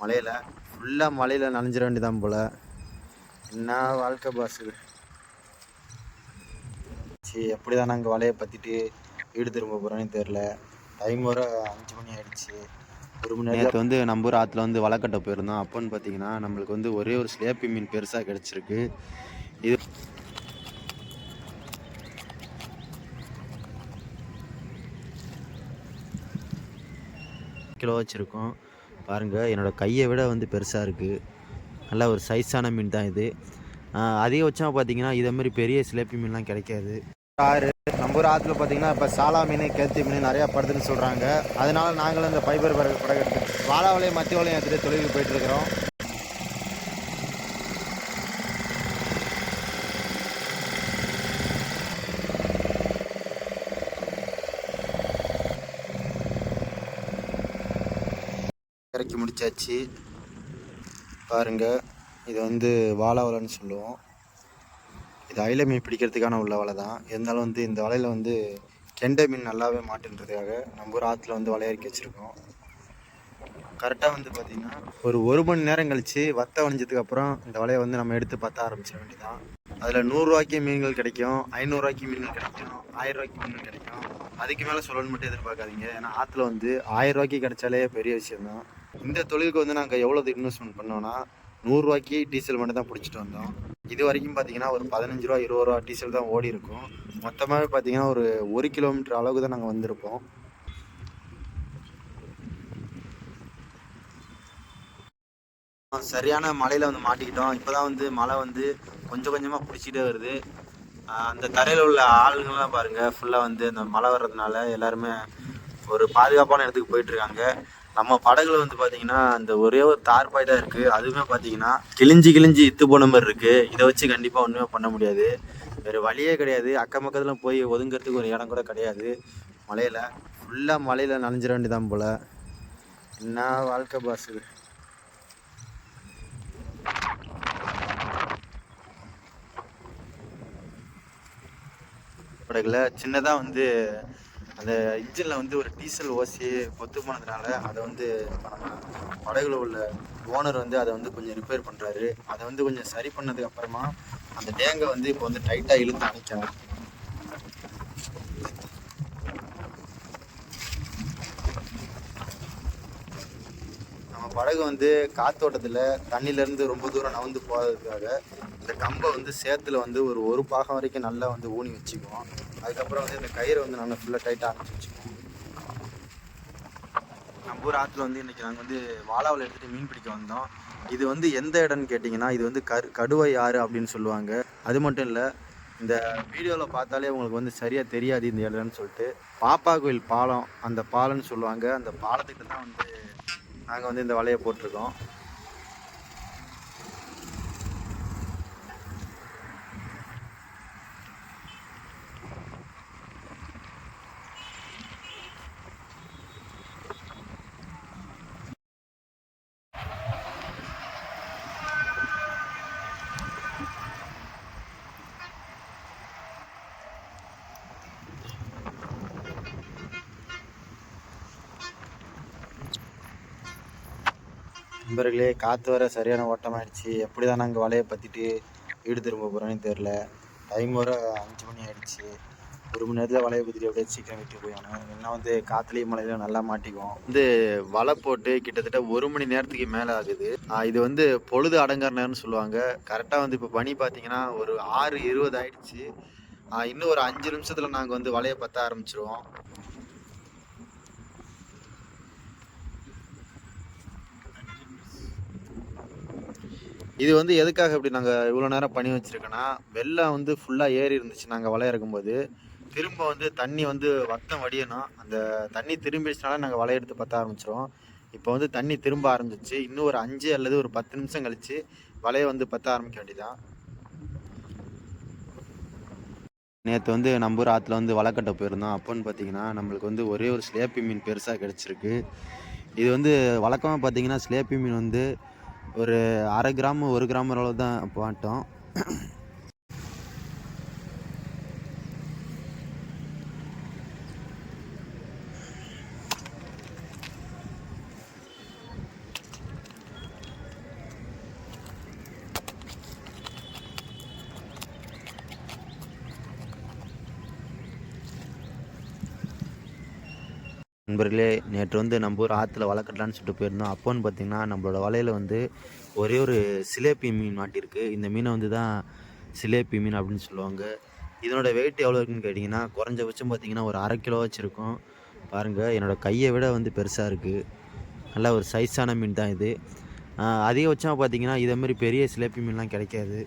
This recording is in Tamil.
மலையில் ஃபுல்லாக மலையில் நனைஞ்சிட வேண்டியதான் போல். என்ன வாழ்க்கை பாஸ் இது. சரி, எப்படி தான் நாங்கள் வலையை பற்றிட்டு வீடு திரும்ப போகிறோன்னு தெரில. டைம் வர 5 மணி ஆகிடுச்சு. ஒரு மணி நேரத்தில் வந்து நம்ம ஊர் ஆற்றுல வந்து வலை கட்ட போயிருந்தோம். அப்போன்னு பார்த்தீங்கன்னா நம்மளுக்கு வந்து ஒரே ஒரு ஸ்லேப்பி மீன் பெருசாக கிடச்சிருக்கு. இது கிலோ வச்சுருக்கோம் பாருங்கள். என்னோடய கையை விட வந்து பெருசாக இருக்குது. நல்ல ஒரு சைஸான மீன் தான் இது. அதிகபட்சமாக பார்த்தீங்கன்னா இதேமாரி பெரிய சிலேப்பி மீன்லாம் கிடைக்காது. ஆறு நம்ம ஊர் ஆற்றுல பார்த்தீங்கன்னா இப்போ சாலா மீன், கேத்தி மீன் நிறையா படுதுன்னு சொல்கிறாங்க. அதனால நாங்களும் இந்த ஃபைபர் படகு எடுத்து வாழா வலையை மத்திய வலையும் எடுத்துகிட்டு தொழிலுக்கு போயிட்டுருக்குறோம். இறக்கி முடிச்சாச்சு பாருங்கள். இது வந்து வாழா வலைன்னு சொல்லுவோம். இது அயில மீன் பிடிக்கிறதுக்கான உள்ள வலை தான். இருந்தாலும் வந்து இந்த வலையில் வந்து கெண்டை மீன் நல்லாவே மாட்டுன்றதுக்காக நம்ம ஒரு ஆற்றுல வந்து வலை இறக்கி வச்சுருக்கோம். கரெக்டாக வந்து பார்த்திங்கன்னா ஒரு மணி நேரம் கழித்து வத்தை வளைஞ்சதுக்கப்புறம் இந்த வலையை வந்து நம்ம எடுத்து பற்ற ஆரம்பிச்சிட வேண்டியதான். அதில் 100 மீன்கள் கிடைக்கும், 500 மீன்கள் கிடைக்கும், 1000 மீன்கள் கிடைக்கும். அதுக்கு மேலே சொல்லணும்னு மட்டும் எதிர்பார்க்காதீங்க. ஏன்னா ஆற்றுல வந்து 1000 கிடைச்சாலே பெரிய விஷயம்தான். இந்த தொழிலுக்கு வந்து நாங்கள் எவ்வளோ இன்வெஸ்ட்மெண்ட் பண்ணோன்னா 100 டீசல் மட்டும் தான் பிடிச்சிட்டு வந்தோம். இது வரைக்கும் பார்த்தீங்கன்னா ஒரு 15 ரூபா 20 ரூபா டீசல் தான் ஓடி இருக்கும். மொத்தமாகவே பார்த்தீங்கன்னா ஒரு 1 கிலோமீட்டர் அளவுக்கு தான் நாங்கள் வந்திருப்போம். சரியான மலையில் வந்து மாட்டிக்கிட்டோம். இப்போ தான் வந்து மழை வந்து கொஞ்சம் கொஞ்சமாக பிடிச்சிட்டே வருது. அந்த தரையில் உள்ள ஆளுங்கள்லாம் பாருங்கள், ஃபுல்லாக வந்து அந்த மழை வர்றதுனால எல்லாருமே ஒரு பாதுகாப்பான இடத்துக்கு போயிட்டுருக்காங்க. நம்ம படகுல வந்து பார்த்தீங்கன்னா அந்த ஒரே ஒரு தார்பாய் தான் இருக்குது. அதுவுமே பார்த்தீங்கன்னா கிழிஞ்சி இத்து போன மாதிரி இருக்குது. இதை வச்சு கண்டிப்பாக ஒன்றுமே பண்ண முடியாது. வேறு வழியே கிடையாது. அக்கம் பக்கத்தில் போய் ஒதுங்கிறதுக்கு ஒரு இடம் கூட கிடையாது. மலையில் ஃபுல்லாக மலையில் நனைஞ்சிட வேண்டியதான் போல். என்ன வாழ்க்கை பாஸ் இது. படகுல சின்னதாக வந்து அந்த இன்ஜினில் வந்து ஒரு டீசல் ஓசி பொத்து போனதுனால அதை வந்து படகுல உள்ள ஓனர் வந்து அதை வந்து கொஞ்சம் ரிப்பேர் பண்ணுறாரு. அதை வந்து கொஞ்சம் சரி பண்ணதுக்கு அப்புறமா அந்த டேங்கை வந்து இப்போ வந்து டைட்டாக இழுத்து அணைக்கணும். நம்ம படகு வந்து காத்தோட்டத்தில் தண்ணியிலேருந்து ரொம்ப தூரம் நகர்ந்து போகிறதுக்காக இந்த கம்பை வந்து சேத்துல வந்து ஒரு பாகம் வரைக்கும் நல்லா வந்து ஊனி வச்சுக்குவோம். அதுக்கப்புறம் வந்து இந்த கயிறை வந்து நாங்கள் ஃபுல்லாக டைட்டாக அரைச்சி வச்சுக்குவோம். நம்ம ஊர் ஆற்றுல வந்து இன்றைக்கி நாங்கள் வந்து வாழாவில் எடுத்துகிட்டு மீன் பிடிக்க வந்தோம். இது வந்து எந்த இடம்னு கேட்டிங்கன்னா இது வந்து கடுவை ஆறு அப்படின்னு சொல்லுவாங்க. அது மட்டும் இல்லை, இந்த வீடியோவில் பார்த்தாலே உங்களுக்கு வந்து சரியாக தெரியாது இந்த இடம்னு சொல்லிட்டு. பாப்பா கோயில் பாலம், அந்த பாலம்னு சொல்லுவாங்க. அந்த பாலத்துக்கிட்ட தான் வந்து நாங்கள் வந்து இந்த வலையை போட்டிருக்கோம். நண்பர்களே, காற்று வர சரியான ஓட்டமாகிடுச்சு. எப்படி தான் நாங்கள் வலையை பற்றிட்டு வீடு திரும்ப போகிறோன்னு தெரில. டைம் வர 5 மணி ஆகிடுச்சு. ஒரு மணி நேரத்தில் வலையை பற்றிட்டு அப்படியே சீக்கிரம் வீட்டுக்கு போயிடணும். இல்லைன்னா வந்து காற்றுலையும் மலையிலையும் நல்லா மாட்டிக்குவோம். வந்து வலை போட்டு கிட்டத்தட்ட 1 மணி நேரத்துக்கு மேலே ஆகுது. இது வந்து பொழுது அடங்குற நேரம்னு சொல்லுவாங்க. கரெக்டாக வந்து இப்போ பனி பார்த்தீங்கன்னா ஒரு 6:20 ஆகிடுச்சு. இன்னும் ஒரு 5 நிமிஷத்தில் நாங்கள் வந்து வலையை பற்ற ஆரம்பிச்சிருவோம். இது வந்து எதுக்காக இப்படி நாங்கள் இவ்வளோ நேரம் பண்ணி வச்சுருக்கோன்னா, வெள்ளம் வந்து ஃபுல்லாக ஏறி இருந்துச்சு நாங்கள் வலை இறக்கும்போது. திரும்ப வந்து தண்ணி வந்து வத்தம் வடியணும். அந்த தண்ணி திரும்பிடுச்சுனால நாங்கள் வலை எடுத்து பற்ற ஆரம்பிச்சிடுவோம். இப்போ வந்து தண்ணி திரும்ப ஆரம்பிச்சிச்சு. இன்னும் ஒரு 5 அல்லது ஒரு 10 நிமிஷம் கழித்து வலையை வந்து பற்ற ஆரம்பிக்க வேண்டியதான். நேற்று வந்து நம்ம ஊர் ஆற்றுல வந்து வலை கட்ட போயிருந்தோம். அப்போன்னு பார்த்தீங்கன்னா நம்மளுக்கு வந்து ஒரே ஒரு ஸ்லேப்பி மீன் பெருசாக கிடச்சிருக்கு. இது வந்து வழக்கமாக பார்த்தீங்கன்னா ஸ்லேப்பி மீன் வந்து ஒரு 1/2 கிராம் 1 கிராம் அளவு தான் மாட்டோம். நண்பர்களே, நேற்று வந்து நம்ம ஊர் ஆற்றுல வலை கட்டலான்னு சொல்லிட்டு போயிருந்தோம். அப்போன்னு பார்த்தீங்கன்னா, நம்மளோட வலையில் வந்து ஒரே ஒரு சிலேப்பி மீன் மாட்டியிருக்கு. இந்த மீனை வந்து தான் சிலேப்பி மீன் அப்படின்னு சொல்லுவாங்க. இதனோட வெயிட் எவ்வளோ இருக்குன்னு கேட்டிங்கன்னா, குறைஞ்சபட்சம் பார்த்தீங்கன்னா ஒரு 1/2 கிலோவாச்சும் இருக்கும். பாருங்கள், என்னோட கையை விட வந்து பெருசாக இருக்குது. நல்ல ஒரு சைஸான மீன் தான் இது. அதிகபட்சமா பார்த்தீங்கன்னா, இதை மாரி பெரிய சிலேப்பி மீன்லாம் கிடைக்காது.